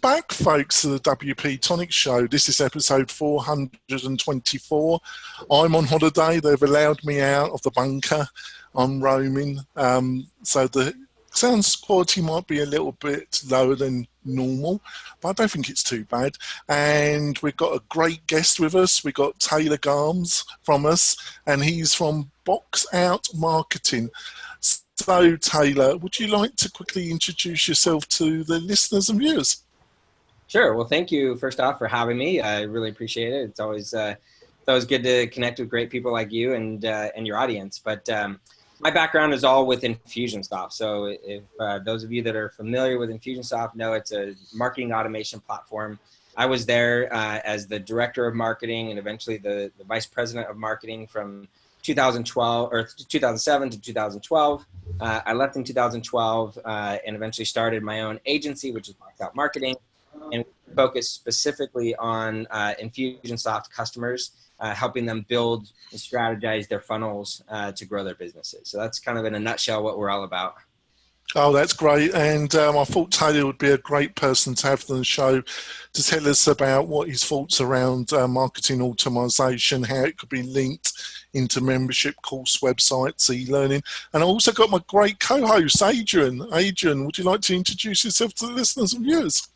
back, folks, to the WP-Tonic show. This is episode 424. I'm on holiday. They've allowed me out of the bunker. I'm roaming. So the sound quality might be a little bit lower than normal, but I don't think it's too bad. And we've got a great guest with us. We've got Taylor Garns from us, and he's from Boxoutmarketing. So, Taylor, would you like to quickly introduce yourself to the listeners and viewers? Sure. Well, thank you, first off, for having me. I really appreciate it. It's always good to connect with great people like you and your audience. But my background is all with Infusionsoft. So if those of you that are familiar with Infusionsoft know it's a marketing automation platform. I was there as the director of marketing and eventually the vice president of marketing from 2012 or 2007 to 2012. I left in 2012 and eventually started my own agency, which is Boxoutmarketing, and focused specifically on Infusionsoft customers, helping them build and strategize their funnels to grow their businesses. So that's kind of in a nutshell what we're all about. Oh, that's great. And I thought Taylor would be a great person to have on the show to tell us about what his thoughts around marketing automation, how it could be linked into membership, course, websites, e-learning. And I also got my great co-host, Adrian. Adrian, would you like to introduce yourself to the listeners and viewers?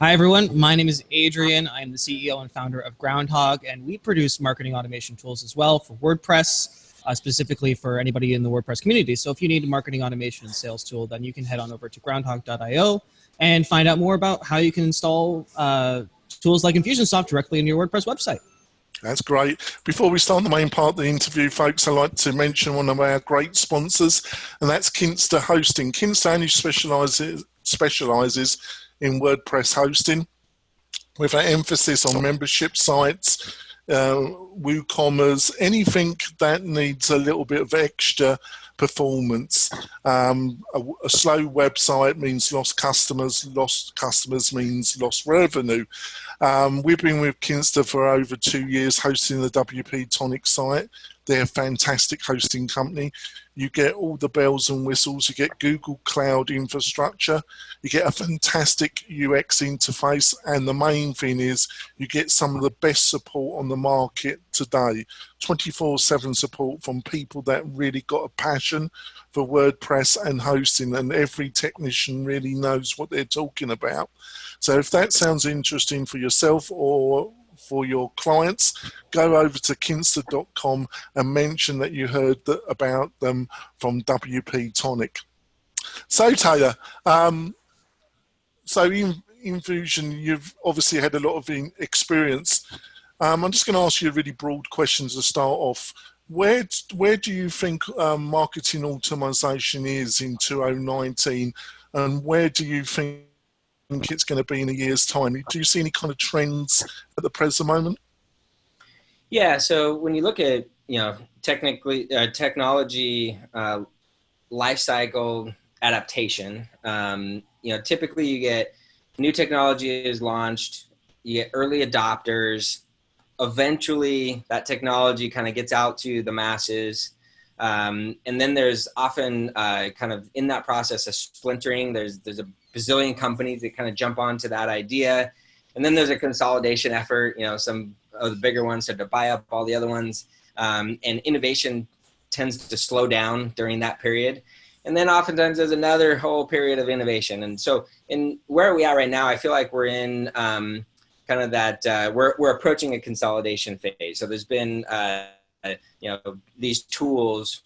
Hi, everyone. My name is Adrian. I'm the CEO and founder of Groundhog, and we produce marketing automation tools as well for WordPress, specifically for anybody in the WordPress community. So if you need a marketing automation and sales tool, then you can head on over to groundhog.io and find out more about how you can install tools like Infusionsoft directly in your WordPress website. That's great. Before we start the main part of the interview, folks, I'd like to mention one of our great sponsors, and that's Kinster Hosting. Kinster only specializes in WordPress hosting with an emphasis on membership sites, WooCommerce, anything that needs a little bit of extra performance. A slow website means lost customers means lost revenue. We've been with Kinster for over 2 years hosting the WP-Tonic site. They're a fantastic hosting company. You get all the bells and whistles. You get Google Cloud infrastructure. You get a fantastic UX interface. And the main thing is you get some of the best support on the market today. 24/7 support from people that really got a passion for WordPress and hosting, and every technician really knows what they're talking about. So if that sounds interesting for yourself or for your clients, go over to kinster.com and mention that you heard about them from WP-Tonic. So Taylor, so in Infusion, you've obviously had a lot of experience. I'm just going to ask you really broad questions to start off. Where do you think marketing automation is in 2019, and where do you think it's going to be in a year's time? Do you see any kind of trends at the present moment? Yeah, so when you look at technology life cycle adaptation, typically you get new technology is launched, you get early adopters. Eventually, that technology kind of gets out to the masses, and then there's often kind of in that process a splintering. There's a bazillion companies that kind of jump onto that idea, and then there's a consolidation effort. Some of the bigger ones start to buy up all the other ones, and innovation tends to slow down during that period. And then oftentimes there's another whole period of innovation. And so in where we are right now, I feel like we're in kind of that we're approaching a consolidation phase. So there's been these tools,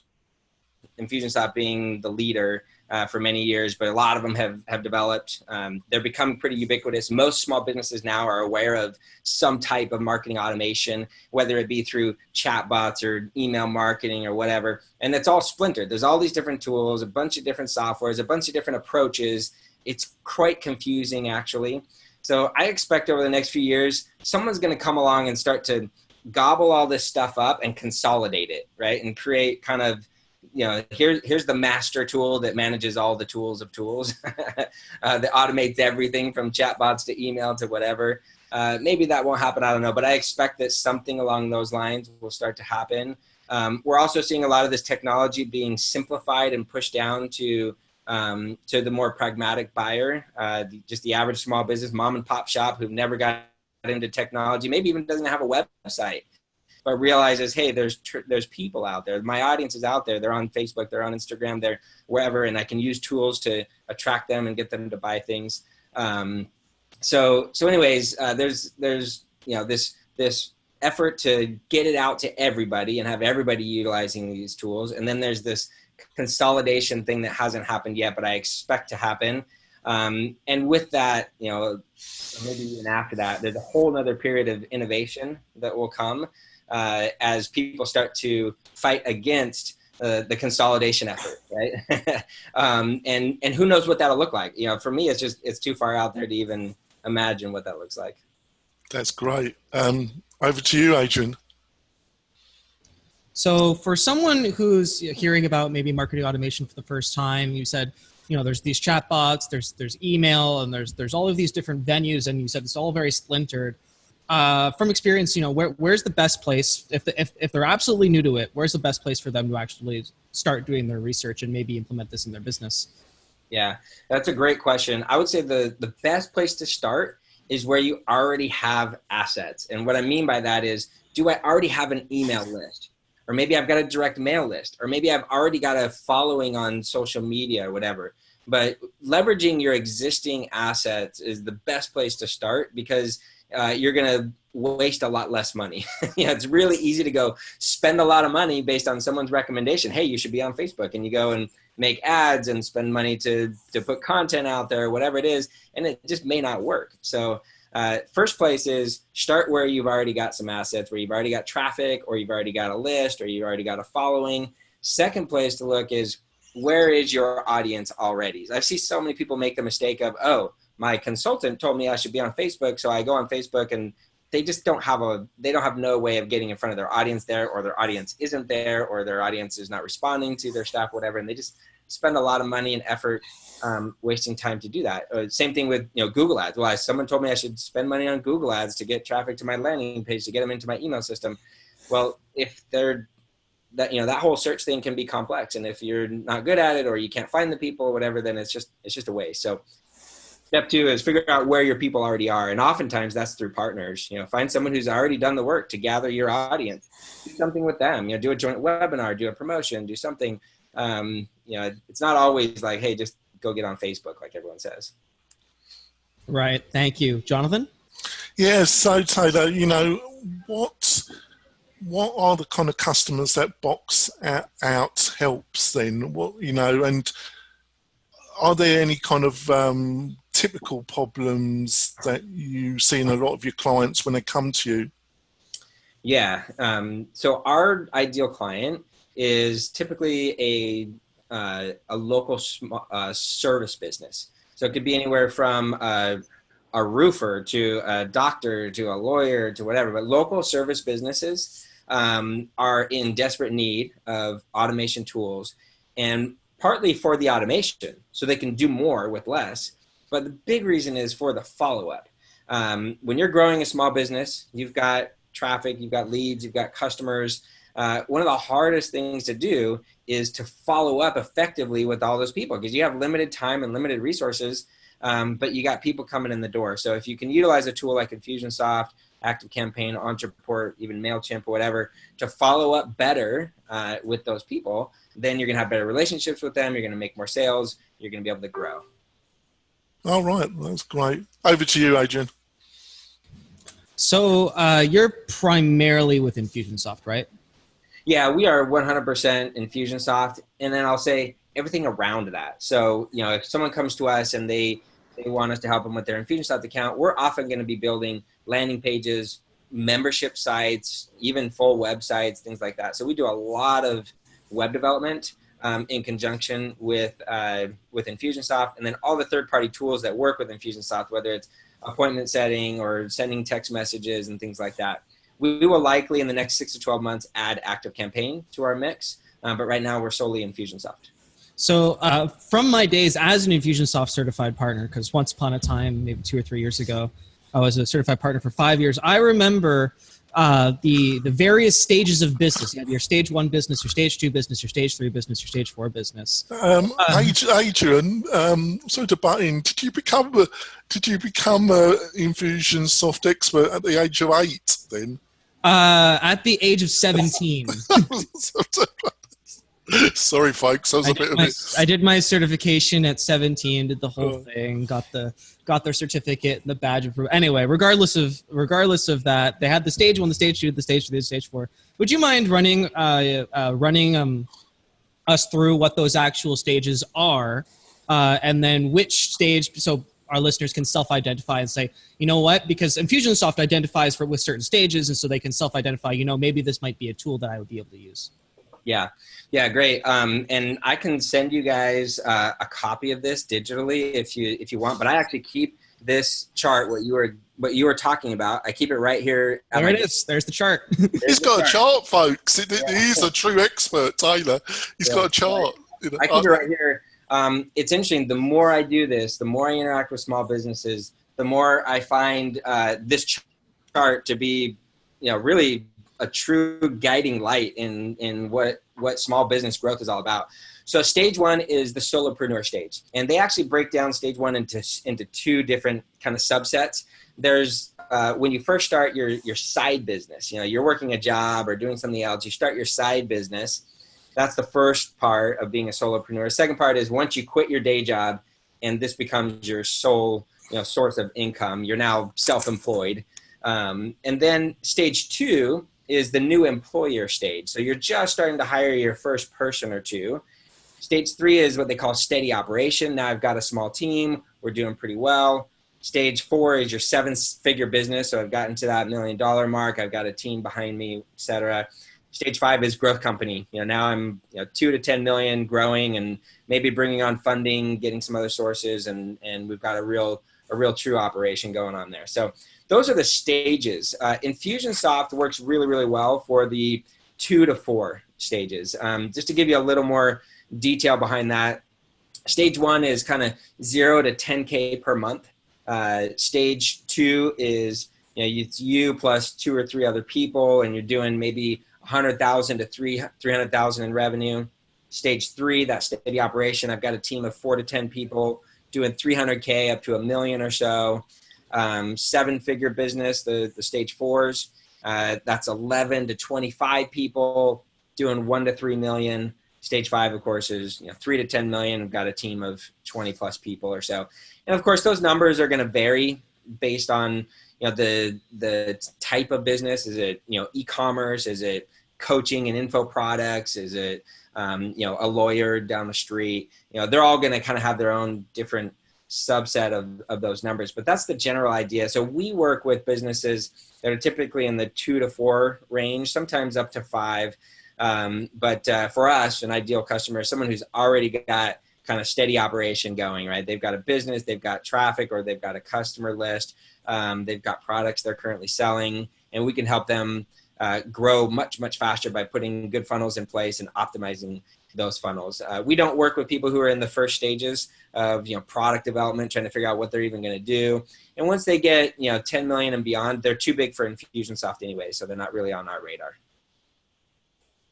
Infusionsoft being the leader for many years, but a lot of them have developed. They're becoming pretty ubiquitous. Most small businesses now are aware of some type of marketing automation, whether it be through chatbots or email marketing or whatever. And it's all splintered. There's all these different tools, a bunch of different softwares, a bunch of different approaches. It's quite confusing, actually. So I expect over the next few years, someone's going to come along and start to gobble all this stuff up and consolidate it, right? And create kind of, here's the master tool that manages all the tools of tools that automates everything from chatbots to email to whatever. Maybe that won't happen. I don't know. But I expect that something along those lines will start to happen. We're also seeing a lot of this technology being simplified and pushed down to to the more pragmatic buyer, just the average small business mom and pop shop who've never got into technology, maybe even doesn't have a website, but realizes, hey, there's people out there. My audience is out there. They're on Facebook, they're on Instagram, they're wherever, and I can use tools to attract them and get them to buy things. So anyways, there's this effort to get it out to everybody and have everybody utilizing these tools. And then there's this consolidation thing that hasn't happened yet, but I expect to happen. And with that, maybe even after that, there's a whole nother period of innovation that will come as people start to fight against the consolidation effort, right? And who knows what that'll look like? For me, it's too far out there to even imagine what that looks like. That's great. Over to you, Adrian. So for someone who's hearing about maybe marketing automation for the first time, you said, there's these chat bots, there's email, and there's all of these different venues, and you said it's all very splintered. From experience, where's the best place if they're absolutely new to it? Where's the best place for them to actually start doing their research and maybe implement this in their business? Yeah, that's a great question. I would say the best place to start is where you already have assets. And what I mean by that is, do I already have an email list? Or maybe I've got a direct mail list, or maybe I've already got a following on social media or whatever. But leveraging your existing assets is the best place to start, because you're going to waste a lot less money. It's really easy to go spend a lot of money based on someone's recommendation. Hey, you should be on Facebook, and you go and make ads and spend money to put content out there, whatever it is, and it just may not work. So first place is start where you've already got some assets, where you've already got traffic, or you've already got a list, or you've already got a following. Second place to look is, where is your audience already? I see so many people make the mistake of, oh, my consultant told me I should be on Facebook, so I go on Facebook, and they just don't have no way of getting in front of their audience there, or their audience isn't there, or their audience is not responding to their staff, whatever, and they just spend a lot of money and effort wasting time to do that. Same thing with Google Ads. Well, someone told me I should spend money on Google Ads to get traffic to my landing page, to get them into my email system. Well, if that whole search thing can be complex, and if you're not good at it, or you can't find the people or whatever, then it's just a waste. So step 2 is figure out where your people already are. And oftentimes that's through partners. Find someone who's already done the work to gather your audience. Do something with them. Do a joint webinar, do a promotion, do something. It's not always like, hey, just go get on Facebook like everyone says. Right. Thank you. Jonathan? Yeah, so Taylor, what are the kind of customers that Box out helps then? And are there any kind of typical problems that you see in a lot of your clients when they come to you? Yeah. So our ideal client is typically a local service business. So it could be anywhere from a roofer to a doctor to a lawyer to whatever. But local service businesses are in desperate need of automation tools, and partly for the automation so they can do more with less. But the big reason is for the follow-up. When you're growing a small business, you've got traffic, you've got leads, you've got customers. One of the hardest things to do is to follow up effectively with all those people, because you have limited time and limited resources, but you got people coming in the door. So if you can utilize a tool like Infusionsoft, ActiveCampaign, Entreport, even MailChimp or whatever, to follow up better with those people, then you're going to have better relationships with them. You're going to make more sales. You're going to be able to grow. All right. That's great. Over to you, Adrian. So you're primarily with Infusionsoft, right? Yeah, we are 100% Infusionsoft. And then I'll say everything around that. So, if someone comes to us and they want us to help them with their Infusionsoft account, we're often going to be building landing pages, membership sites, even full websites, things like that. So we do a lot of web development in conjunction with Infusionsoft, and then all the third-party tools that work with Infusionsoft, whether it's appointment setting or sending text messages and things like that. We will likely in the next 6 to 12 months add ActiveCampaign to our mix, but right now we're solely Infusionsoft. So from my days as an Infusionsoft certified partner, because once upon a time, maybe 2 or 3 years ago, I was a certified partner for 5 years. I remember the various stages of business. You have your stage 1 business, your stage 2 business, your stage 3 business, your stage 4 business. Adrian, sorry to butt in. Did you become a Infusionsoft expert at the age of 8 then? At the age of 17. Sorry, folks. I did my certification at 17. Did the whole thing. Got their certificate, the badge. Anyway, regardless of that, they had the stage 1, the stage 2, the stage 3, the stage 4. Would you mind running us through what those actual stages are, and then which stage? So our listeners can self-identify and say, you know what? Because Infusionsoft identifies with certain stages, and so they can self-identify. Maybe this might be a tool that I would be able to use. Yeah, great. And I can send you guys a copy of this digitally if you want. But I actually keep this chart, what you were talking about. I keep it right here. There it is. There's the chart. He's got a chart, folks. He's a true expert, Taylor. He's got a chart. I keep it right here. It's interesting. The more I do this, the more I interact with small businesses, the more I find this chart to be, really a true guiding light in what small business growth is all about. So stage 1 is the solopreneur stage, and they actually break down stage 1 into 2 different kind of subsets. There's when you first start your side business, you're working a job or doing something else, you start your side business. That's the first part of being a solopreneur. The second part is once you quit your day job and this becomes your sole source of income, you're now self-employed. And then stage 2 is the new employer stage. So you're just starting to hire your first person or two. Stage 3 is what they call steady operation. Now I've got a small team. We're doing pretty well. Stage 4 is your 7-figure business. So I've gotten to that $1 million mark. I've got a team behind me, et cetera. Stage 5 is growth company. Now I'm 2 to 10 million growing and maybe bringing on funding, getting some other sources, and we've got a real true operation going on there. So those are the stages. Infusionsoft works really, really well for the 2 to 4 stages. Just to give you a little more detail behind that, stage 1 is kind of 0 to 10K per month. Stage 2 is it's you plus 2 or 3 other people, and you're doing maybe 100,000 to 300,000 in revenue. Stage 3, that steady operation, I've got a team of 4 to 10 people doing 300K up to $1 million or so. 7-figure business, the stage 4s, that's 11 to 25 people doing 1 to 3 million. Stage 5, of course, is 3 to 10 million. We've got a team of 20 plus people or so. And of course, those numbers are going to vary based on the type of business. Is it e-commerce? Is it coaching and info products? Is it a lawyer down the street? They're all going to kind of have their own different subset of those numbers, but that's the general idea. So we work with businesses that are typically in the 2 to 4 range, sometimes up to 5. But for us, an ideal customer is someone who's already got kind of steady operation going, right? They've got a business, they've got traffic, or they've got a customer list. They've got products they're currently selling, and we can help them grow much, much faster by putting good funnels in place and optimizing those funnels. We don't work with people who are in the first stages of product development, trying to figure out what they're even going to do. And once they get 10 million and beyond, they're too big for Infusionsoft anyway, so they're not really on our radar.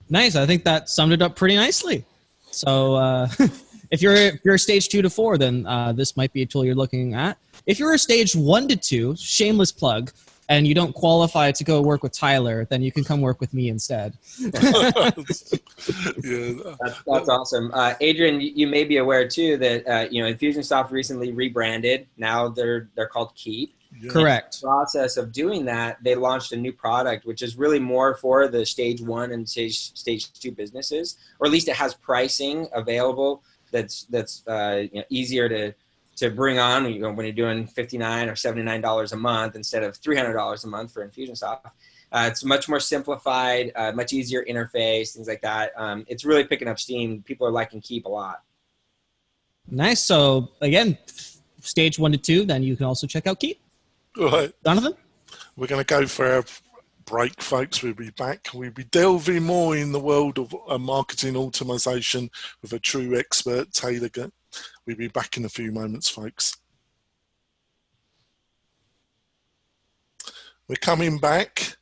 Nice. I think that summed it up pretty nicely. So if you're stage 2 to 4, then this might be a tool you're looking at. If you're a stage 1 to 2, shameless plug, and you don't qualify to go work with Tyler, then you can come work with me instead. That's awesome. Adrian, you may be aware too that Infusionsoft recently rebranded. Now they're called Keep. Yeah. Correct. In the process of doing that, they launched a new product, which is really more for the stage 1 and stage 2 businesses, or at least it has pricing available that's easier to bring on when you're doing $59 or $79 a month instead of $300 a month for Infusionsoft. It's much more simplified, much easier interface, things like that. It's really picking up steam. People are liking Keep a lot. Nice. So again, stage 1 to 2, then you can also check out Keep. All right. Jonathan? We're going to go for our break, folks. We'll be back. We'll be delving more in the world of marketing automation with a true expert, Taylor. We'll be back in a few moments, folks. We're coming back.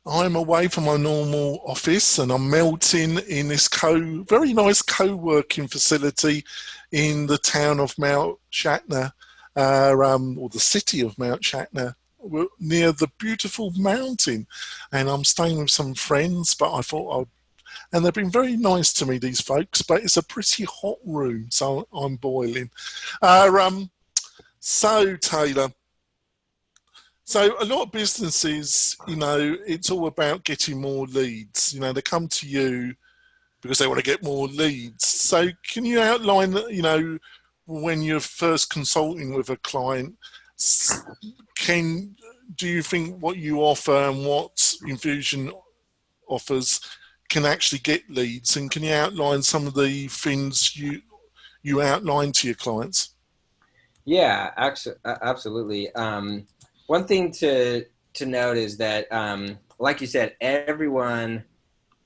I'm away from my normal office and I'm melting in this very nice co-working facility in the town of Mount Shatner, or the city of Mount Shatner, near the beautiful mountain. And I'm staying with some friends, but I thought and they've been very nice to me, these folks, but it's a pretty hot room, so I'm boiling. So Taylor, so a lot of businesses, it's all about getting more leads. They come to you because they want to get more leads. So can you outline, when you're first consulting with a client, do you think what you offer and what Infusion offers can actually get leads? And can you outline some of the things you outline to your clients? Yeah, absolutely. One thing to note is that, like you said, everyone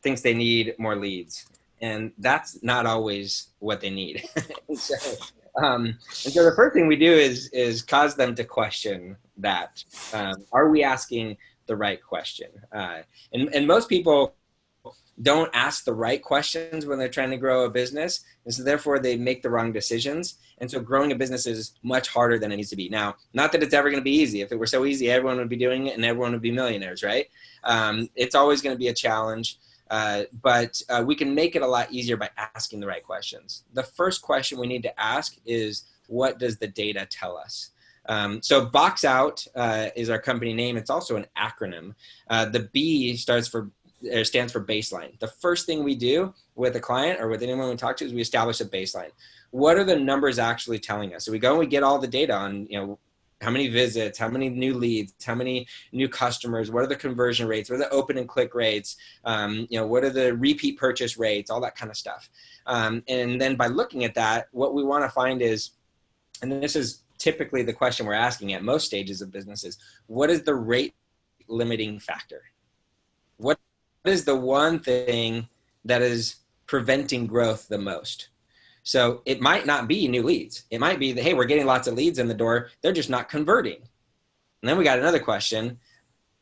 thinks they need more leads, and that's not always what they need. And so the first thing we do is cause them to question that. Are we asking the right question? And most people don't ask the right questions when they're trying to grow a business. And so therefore they make the wrong decisions. And so growing a business is much harder than it needs to be. Now, not that it's ever going to be easy. If it were so easy, everyone would be doing it and everyone would be millionaires, right? It's always going to be a challenge, but we can make it a lot easier by asking the right questions. The first question we need to ask is, what does the data tell us? So Boxout is our company name. It's also an acronym. The B stands for baseline. The first thing we do with a client or with anyone we talk to is we establish a baseline. What are the numbers actually telling us? So we go and we get all the data on, how many visits, how many new leads, how many new customers, what are the conversion rates, what are the open and click rates, what are the repeat purchase rates, all that kind of stuff. And then by looking at that, what we want to find is, and this is typically the question we're asking at most stages of businesses, what is the rate limiting factor? What is the one thing that is preventing growth the most? So it might not be new leads. It might be that, hey, we're getting lots of leads in the door. They're just not converting. And then we got another question.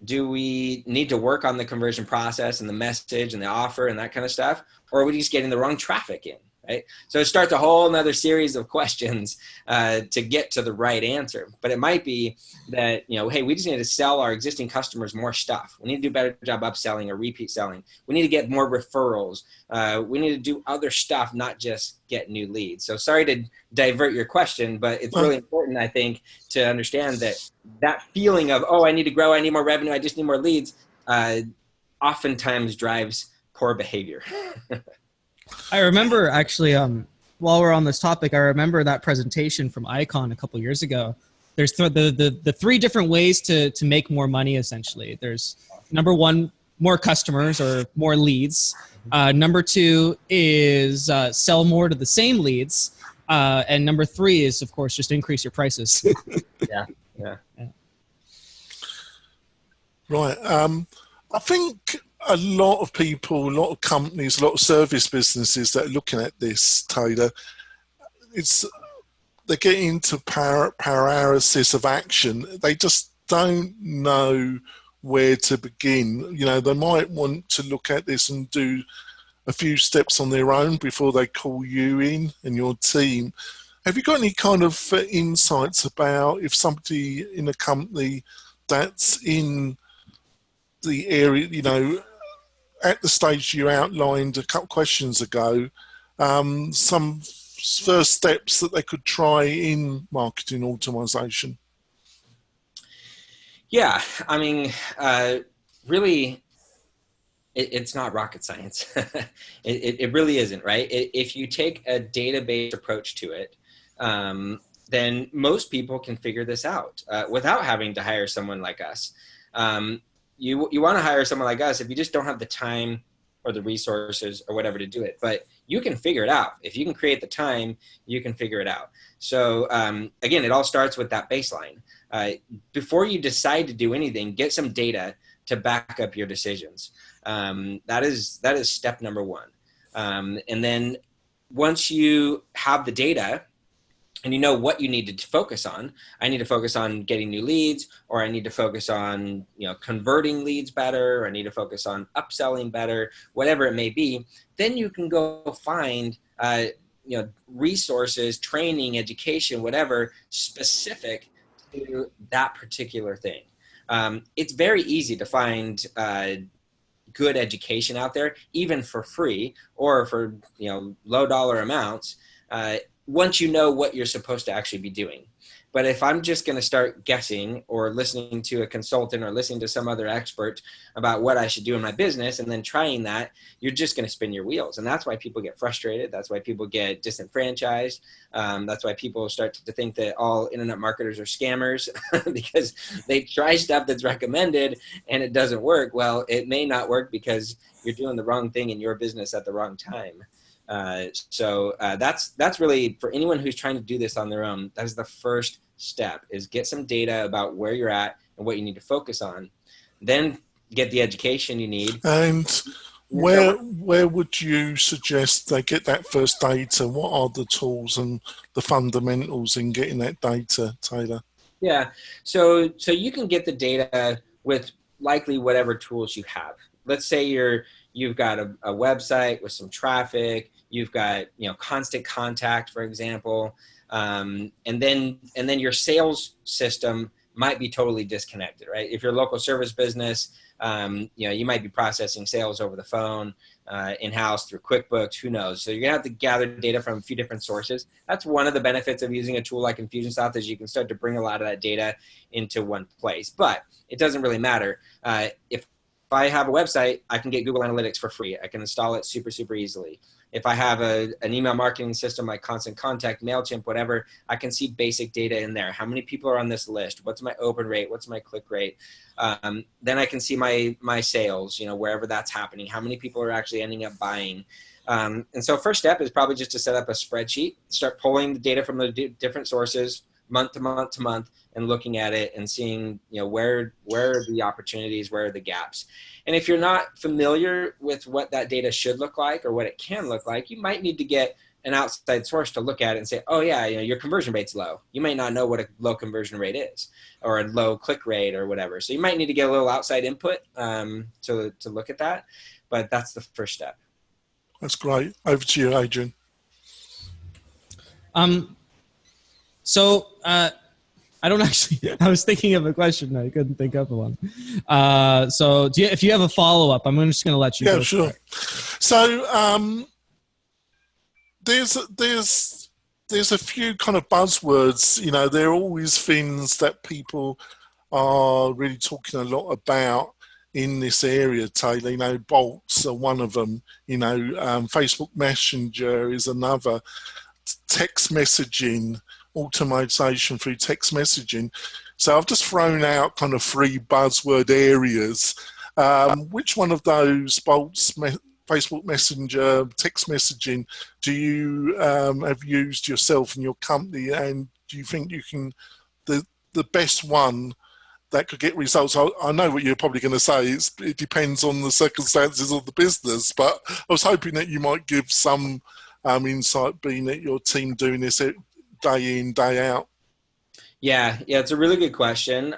Do we need to work on the conversion process and the message and the offer and that kind of stuff? Or are we just getting the wrong traffic in? Right? So it starts a whole nother series of questions to get to the right answer. But it might be that, hey, we just need to sell our existing customers more stuff. We need to do a better job upselling or repeat selling. We need to get more referrals. We need to do other stuff, not just get new leads. So sorry to divert your question, but it's really important, I think, to understand that feeling of, oh, I need to grow, I need more revenue, I just need more leads, oftentimes drives poor behavior. I remember actually, while we're on this topic, I remember that presentation from Icon a couple years ago. There's the three different ways to make more money, essentially. There's number one, more customers or more leads. Number two is sell more to the same leads. And number three is, of course, just increase your prices. Yeah. Right. I think a lot of people, a lot of companies, a lot of service businesses that are looking at this, Taylor, they're getting into paralysis of action. They just don't know where to begin. They might want to look at this and do a few steps on their own before they call you in and your team. Have you got any kind of insights about if somebody in a company that's in the area, at the stage you outlined a couple questions ago, some first steps that they could try in marketing automation? Yeah, I mean, really, it's not rocket science. It really isn't, right? If you take a database approach to it, then most people can figure this out without having to hire someone like us. You want to hire someone like us if you just don't have the time or the resources or whatever to do it. But you can figure it out. If you can create the time, you can figure it out. So again, it all starts with that baseline. Before you decide to do anything, get some data to back up your decisions. That is step number one. And then once you have the data, and you know what you need to focus on. I need to focus on getting new leads, or I need to focus on, converting leads better, or I need to focus on upselling better, whatever it may be. Then you can go find, resources, training, education, whatever, specific to that particular thing. It's very easy to find good education out there, even for free or for low dollar amounts, once you know what you're supposed to actually be doing. But if I'm just going to start guessing or listening to a consultant or listening to some other expert about what I should do in my business and then trying that, you're just going to spin your wheels. And that's why people get frustrated. That's why people get disenfranchised. That's why people start to think that all internet marketers are scammers because they try stuff that's recommended and it doesn't work. Well, it may not work because you're doing the wrong thing in your business at the wrong time. So that's really, for anyone who's trying to do this on their own, that is the first step, is get some data about where you're at and what you need to focus on. Then get the education you need. And where would you suggest they get that first data? What are the tools and the fundamentals in getting that data, Taylor? Yeah, so you can get the data with likely whatever tools you have. Let's say you've got a website with some traffic. You've got constant contact, for example, and then your sales system might be totally disconnected, right? If you're a local service business, you might be processing sales over the phone, in-house through QuickBooks, who knows? So you're gonna have to gather data from a few different sources. That's one of the benefits of using a tool like Infusionsoft, is you can start to bring a lot of that data into one place. But it doesn't really matter. If I have a website, I can get Google Analytics for free. I can install it super, super easily. If I have an email marketing system like Constant Contact, MailChimp, whatever, I can see basic data in there. How many people are on this list? What's my open rate? What's my click rate? Then I can see my sales, wherever that's happening. How many people are actually ending up buying? And so first step is probably just to set up a spreadsheet, start pulling the data from the different sources, month to month to month, and looking at it and seeing, where are the opportunities, where are the gaps. And if you're not familiar with what that data should look like or what it can look like, you might need to get an outside source to look at it and say, oh yeah, your conversion rate's low. You may not know what a low conversion rate is, or a low click rate or whatever. So you might need to get a little outside input to look at that, but that's the first step. That's great. Over to you, Adrian. So I don't actually, I was thinking of a question. I couldn't think of one. So if you have a follow-up, I'm just going to let you go. Yeah, sure. So there's a few kind of buzzwords, there are always things that people are really talking a lot about in this area, Taylor. Bolts are one of them, Facebook Messenger is another, text messaging, automation through text messaging. So I've just thrown out kind of 3 buzzword areas. Which one of those, bolts, Facebook Messenger, text messaging, do you have used yourself in your company, and do you think you can, the best one that could get results? I know what you're probably going to say. It depends on the circumstances of the business, but I was hoping that you might give some insight, being that your team doing this day in, day out. Yeah, it's a really good question.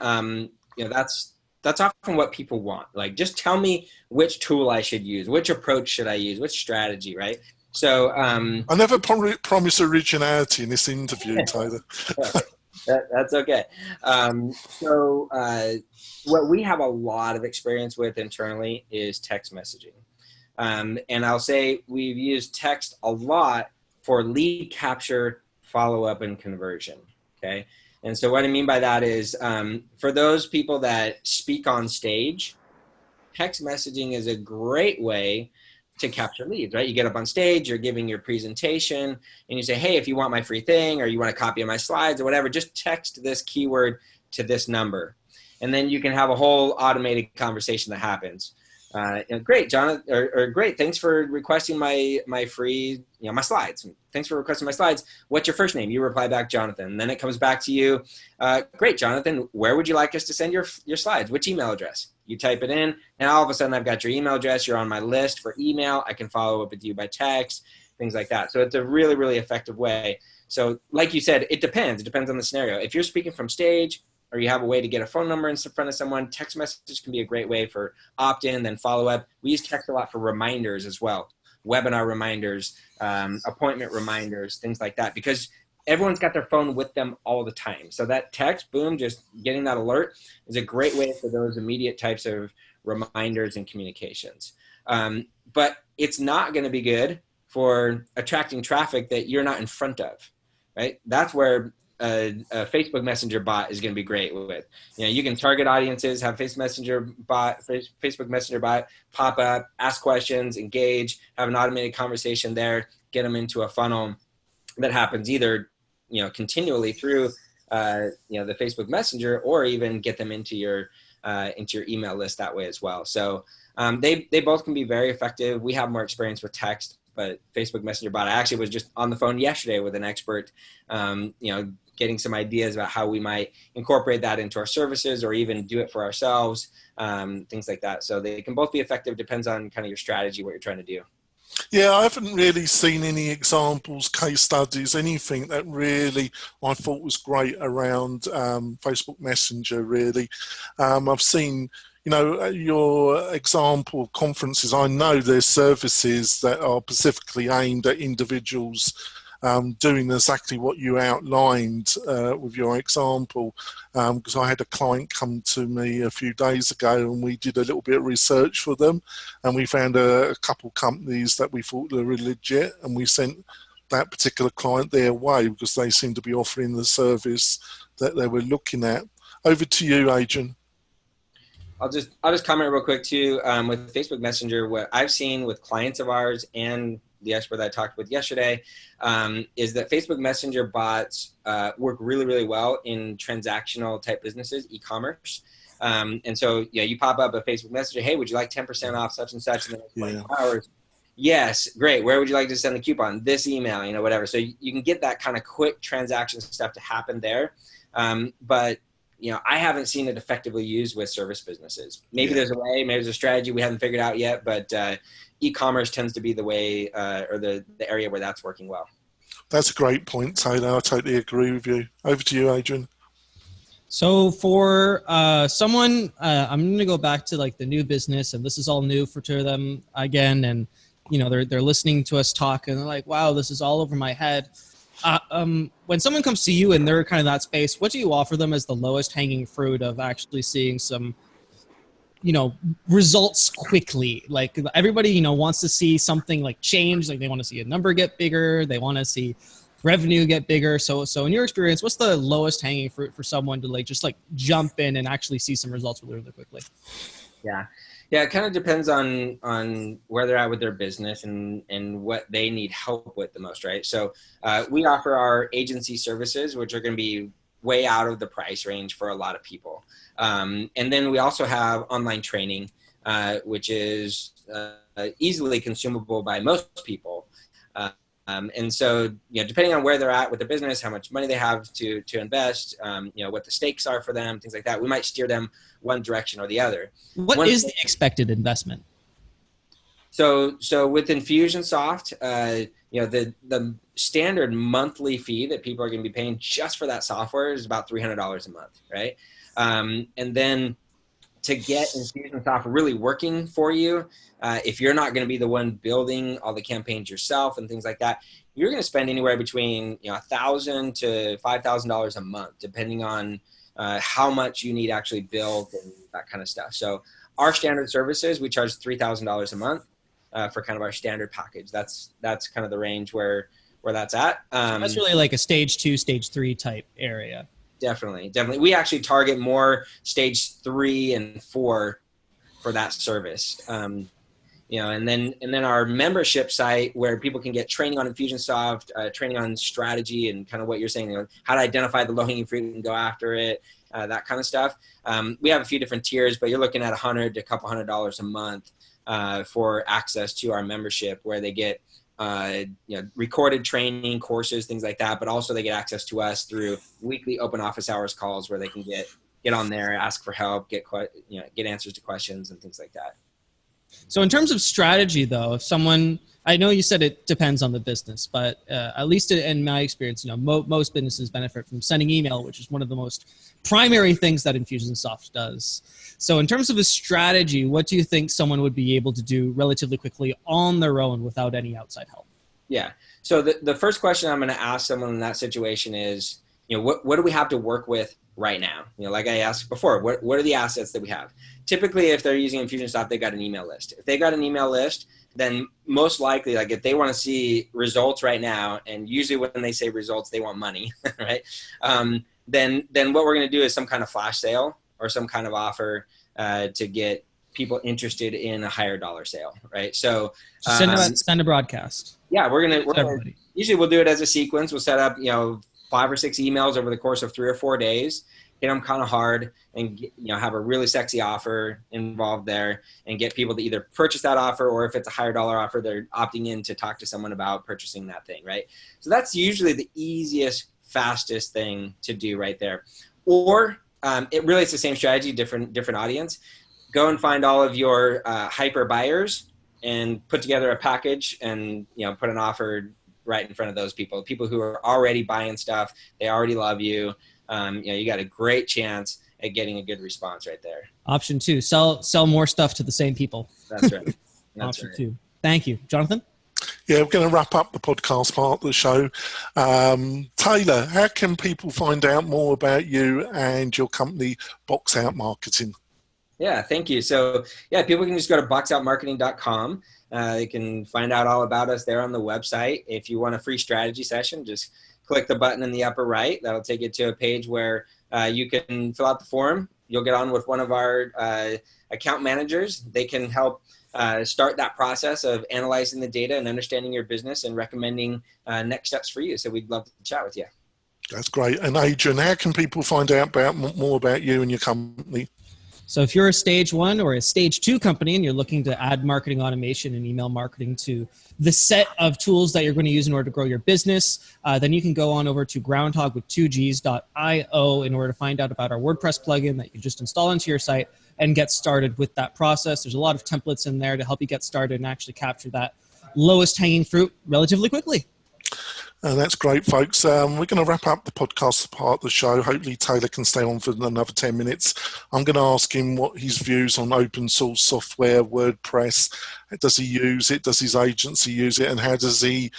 That's often what people want. Like, just tell me which tool I should use, which approach should I use, which strategy, right? So I never promise originality in this interview, Taylor. That's okay. What we have a lot of experience with internally is text messaging. And I'll say we've used text a lot for lead capture, follow-up, and conversion, okay? And so what I mean by that is, for those people that speak on stage, text messaging is a great way to capture leads, right? You get up on stage, you're giving your presentation, and you say, hey, if you want my free thing, or you want a copy of my slides or whatever, just text this keyword to this number. And then you can have a whole automated conversation that happens. Great, Jonathan, or great, thanks for requesting my free, my slides. Thanks for requesting my slides. What's your first name? You reply back, Jonathan. And then it comes back to you. Great, Jonathan, where would you like us to send your slides? Which email address? You type it in, and all of a sudden I've got your email address. You're on my list for email. I can follow up with you by text, things like that. So it's a really, really effective way. So like you said, it depends. It depends on the scenario. If you're speaking from stage, or you have a way to get a phone number in front of someone, text message can be a great way for opt-in, then follow-up. We use text a lot for reminders as well, webinar reminders, appointment reminders, things like that, because everyone's got their phone with them all the time. So that text, boom, just getting that alert is a great way for those immediate types of reminders and communications. But it's not going to be good for attracting traffic that you're not in front of, right? That's where a Facebook Messenger bot is going to be great with. You can target audiences, have Facebook Messenger bot pop up, ask questions, engage, have an automated conversation there, get them into a funnel that happens either continually through the Facebook Messenger, or even get them into your email list that way as well. So they both can be very effective. We have more experience with text, but Facebook Messenger bot, I actually was just on the phone yesterday with an expert, getting some ideas about how we might incorporate that into our services, or even do it for ourselves, things like that. So they can both be effective. Depends on kind of your strategy, what you're trying to do. Yeah, I haven't really seen any examples, case studies, anything that really I thought was great around Facebook Messenger, really. I've seen, your example of conferences. I know there's services that are specifically aimed at individuals doing exactly what you outlined with your example, because I had a client come to me a few days ago, and we did a little bit of research for them, and we found a couple companies that we thought were legit, and we sent that particular client their way because they seemed to be offering the service that they were looking at. Over to you, Adrian. I'll just comment real quick too, with Facebook Messenger. What I've seen with clients of ours and the expert that I talked with yesterday, is that Facebook Messenger bots work really, really well in transactional type businesses, e-commerce. And so, you pop up a Facebook Messenger, hey, would you like 10% off such and such in the next 24 hours? Yes, great. Where would you like to send the coupon? This email, whatever. So you can get that kind of quick transaction stuff to happen there. But I haven't seen it effectively used with service businesses. Maybe there's a way, maybe there's a strategy we haven't figured out yet, but e-commerce tends to be the way, or the area where that's working well. That's a great point, Taylor. I totally agree with you. Over to you, Adrian. So for someone, I'm going to go back to like the new business, and this is all new to them again. And, they're listening to us talk, and they're like, wow, this is all over my head. When someone comes to you and they're kind of that space, what do you offer them as the lowest hanging fruit of actually seeing some, results quickly? Like everybody, wants to see something like change. Like they want to see a number get bigger. They want to see revenue get bigger. So in your experience, what's the lowest hanging fruit for someone to just jump in and actually see some results really, really quickly? Yeah, it kind of depends on where they're at with their business and what they need help with the most, right? So we offer our agency services, which are going to be way out of the price range for a lot of people. And then we also have online training, which is easily consumable by most people. And so, depending on where they're at with the business, how much money they have to invest, what the stakes are for them, things like that, we might steer them one direction or the other. What is the expected investment? So with Infusionsoft, the standard monthly fee that people are going to be paying just for that software is about $300 a month, right? And then to get Infusionsoft really working for you, if you're not going to be the one building all the campaigns yourself and things like that, you're going to spend anywhere between $1,000 to $5,000 a month, depending on how much you need actually built and that kind of stuff. So our standard services, we charge $3,000 a month for kind of our standard package. That's kind of the range where that's at. So that's really like a stage 2, stage 3 type area. Definitely. We actually target more stage 3 and 4 for that service. And then our membership site where people can get training on Infusionsoft, training on strategy and kind of what you're saying, how to identify the low-hanging fruit and go after it, that kind of stuff. We have a few different tiers, but you're looking at $100 to a couple $100 a month for access to our membership, where they get recorded training courses, things like that, but also they get access to us through weekly open office hours calls where they can get on there, ask for help, get answers to questions and things like that. So in terms of strategy, though, if someone, I know you said it depends on the business, but at least in my experience, most businesses benefit from sending email, which is one of the most primary things that Infusionsoft does. So in terms of a strategy, what do you think someone would be able to do relatively quickly on their own without any outside help? Yeah. So the first question I'm going to ask someone in that situation is, what do we have to work with right now? Like I asked before, what are the assets that we have? Typically, if they're using Infusionsoft, they got an email list. If they got an email list, then most likely, like if they want to see results right now, and usually when they say results, they want money, right? Then what we're going to do is some kind of flash sale or some kind of offer to get people interested in a higher dollar sale, right? So send a broadcast. Yeah, usually we'll do it as a sequence. We'll set up, 5 or 6 emails over the course of 3 or 4 days, hit them kind of hard, and have a really sexy offer involved there, and get people to either purchase that offer, or if it's a higher dollar offer, they're opting in to talk to someone about purchasing that thing, right? So that's usually the easiest, fastest thing to do right there. Or it really is the same strategy, different audience. Go and find all of your hyper buyers and put together a package and put an offer right in front of those people who are already buying stuff. They already love you. You got a great chance at getting a good response right there. Option 2, sell more stuff to the same people. That's right. Option 2. Thank you. Jonathan? Yeah, we're going to wrap up the podcast part of the show. Taylor, how can people find out more about you and your company, Boxoutmarketing? Yeah, thank you. So yeah, people can just go to boxoutmarketing.com. They can find out all about us there on the website. If you want a free strategy session, just click the button in the upper right. That'll take you to a page where you can fill out the form. You'll get on with one of our account managers. They can help start that process of analyzing the data and understanding your business and recommending next steps for you. So we'd love to chat with you. That's great. And Adrian, how can people find out more about you and your company? So if you're a stage 1 or a stage 2 company and you're looking to add marketing automation and email marketing to the set of tools that you're going to use in order to grow your business, then you can go on over to groundhog with 2gs.io in order to find out about our WordPress plugin that you just install into your site and get started with that process. There's a lot of templates in there to help you get started and actually capture that lowest hanging fruit relatively quickly. That's great, folks. We're going to wrap up the podcast part of the show. Hopefully Taylor can stay on for another 10 minutes. I'm going to ask him what his views on open source software, WordPress. Does he use it? Does his agency use it? And how does he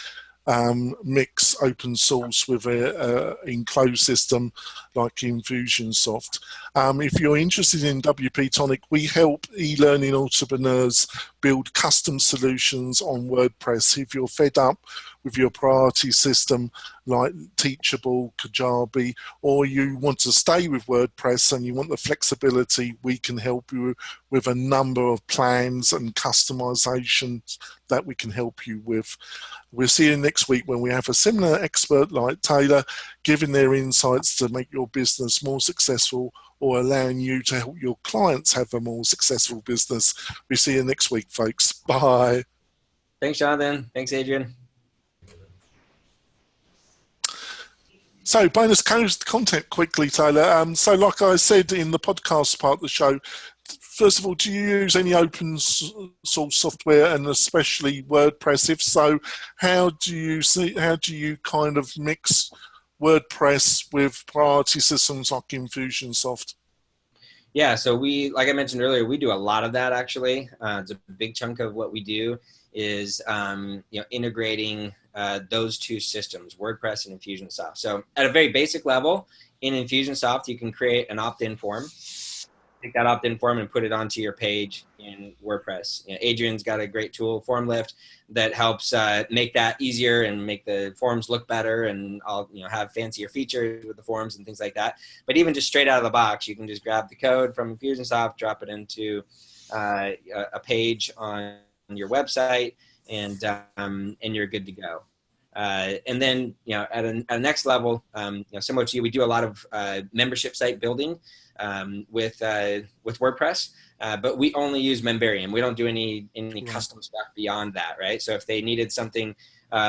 mix open source with an enclosed system like Infusionsoft? If you're interested in WP-Tonic, we help e-learning entrepreneurs build custom solutions on WordPress. If you're fed up with your priority system like Teachable, Kajabi, or you want to stay with WordPress and you want the flexibility, we can help you with a number of plans and customizations that we can help you with. We'll see you next week when we have a similar expert like Taylor giving their insights to make your business more successful or allowing you to help your clients have a more successful business. We'll see you next week, folks. Bye. Thanks, Jonathan. Thanks, Adrian. So bonus content quickly, Taylor. So like I said in the podcast part of the show, first of all, do you use any open source software and especially WordPress? If so, how do you kind of mix WordPress with priority systems like Infusionsoft? Yeah, so like I mentioned earlier, we do a lot of that actually. It's a big chunk of what we do is integrating those two systems, WordPress and Infusionsoft. So at a very basic level, in Infusionsoft, you can create an opt-in form. Take that opt-in form and put it onto your page in WordPress. Adrian's got a great tool, FormLift, that helps make that easier and make the forms look better, and I'll have fancier features with the forms and things like that. But even just straight out of the box, you can just grab the code from Infusionsoft, drop it into a page on your website, and you're good to go. And then at a next level, similar to you, we do a lot of membership site building with WordPress, but we only use Memberium. We don't do any custom stuff beyond that, right? So if they needed something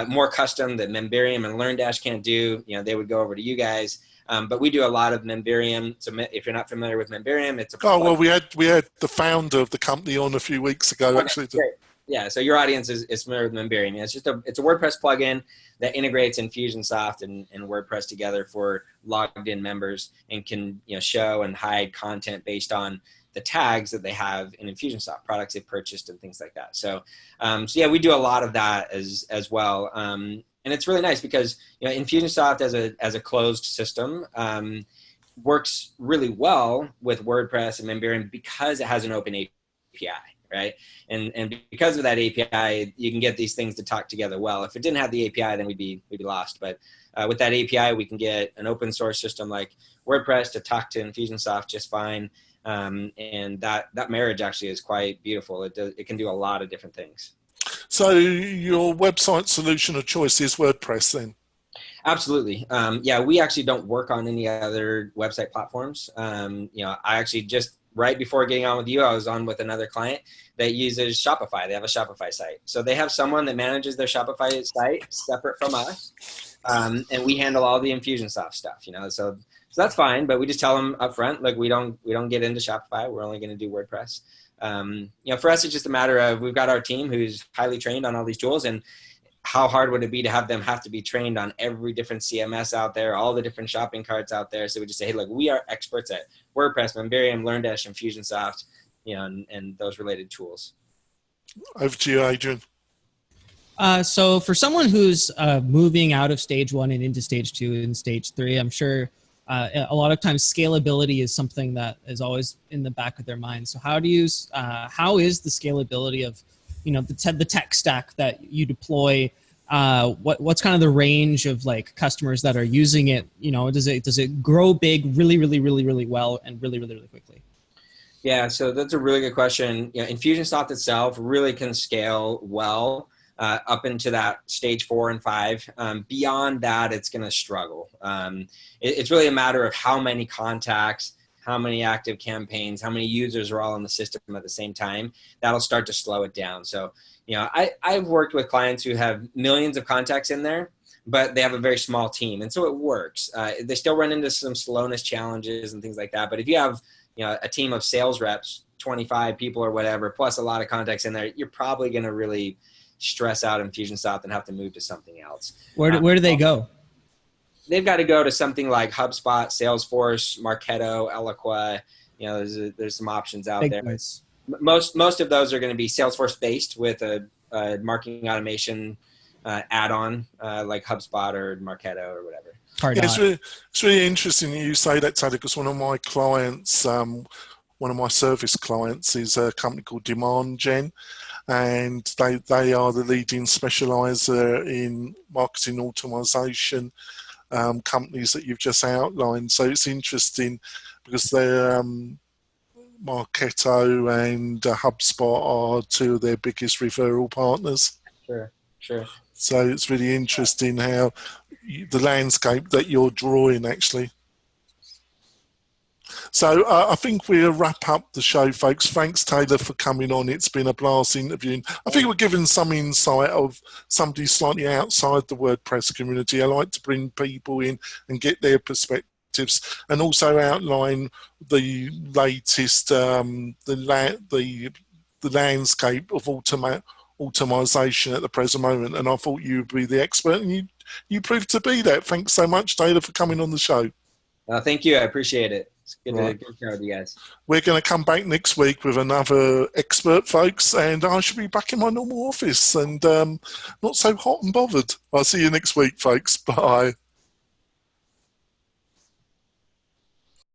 more custom that Memberium and LearnDash can't do, they would go over to you guys. But we do a lot of Memberium. So if you're not familiar with Memberium, it's a well, we had the founder of the company on a few weeks ago, actually. Great. Yeah, so your audience is familiar with Memberium. It's a WordPress plugin that integrates Infusionsoft and WordPress together for logged in members, and can show and hide content based on the tags that they have in Infusionsoft, products they've purchased and things like that. So yeah, we do a lot of that as well. And it's really nice because Infusionsoft as a closed system works really well with WordPress and Memberium because it has an open API. Right. And because of that API, you can get these things to talk together well. If it didn't have the API, then we'd be lost. But with that API, we can get an open source system like WordPress to talk to Infusionsoft just fine. And that marriage actually is quite beautiful. It can do a lot of different things. So your website solution of choice is WordPress then? Absolutely. Yeah, we actually don't work on any other website platforms. I actually just right before getting on with you, I was on with another client that uses Shopify. They have a Shopify site. So they have someone that manages their Shopify site separate from us. And we handle all the Infusionsoft stuff, so that's fine. But we just tell them up front, like, we don't get into Shopify. We're only going to do WordPress. For us, it's just a matter of, we've got our team who's highly trained on all these tools, and how hard would it be to have them have to be trained on every different CMS out there, all the different shopping carts out there? So we just say, hey, look, we are experts at WordPress, Memberium, LearnDash, Infusionsoft, and those related tools. Over to you, Adrian. So for someone who's moving out of stage 1 and into stage 2 and stage 3, I'm sure a lot of times scalability is something that is always in the back of their mind. So how is the scalability of the tech stack that you deploy? What's kind of the range of like customers that are using it? Does it grow big really, really, really, really well and really, really, really quickly? Yeah, so that's a really good question. Infusionsoft itself really can scale well up into that stage 4 and 5. Beyond that, it's going to struggle. It's really a matter of how many contacts, how many active campaigns, how many users are all in the system at the same time. That'll start to slow it down. So, I've worked with clients who have millions of contacts in there, but they have a very small team. And so it works. They still run into some slowness challenges and things like that. But if you have, a team of sales reps, 25 people or whatever, plus a lot of contacts in there, you're probably going to really stress out Infusionsoft and have to move to something else. Where do they go? They've got to go to something like HubSpot, Salesforce, Marketo, Eloqua. There's some options out there. Nice. Most of those are going to be Salesforce based with a marketing automation add-on like HubSpot or Marketo or whatever. It's really interesting you say that, Taylor, because one of my clients, one of my service clients, is a company called Demand Gen, and they are the leading specializer in marketing automation companies that you've just outlined. So it's interesting because they're Marketo and HubSpot are two of their biggest referral partners. Sure. So it's really interesting how the landscape that you're drawing, actually. So I think we'll wrap up the show, folks. Thanks, Taylor, for coming on. It's been a blast interviewing. I think we're giving some insight of somebody slightly outside the WordPress community. I like to bring people in and get their perspectives, and also outline the latest, the landscape of automation at the present moment. And I thought you would be the expert, and you proved to be that. Thanks so much, Taylor, for coming on the show. Thank you. I appreciate it. It's good to share with you guys. We're going to come back next week with another expert, folks, and I should be back in my normal office and not so hot and bothered. I'll see you next week, folks. Bye.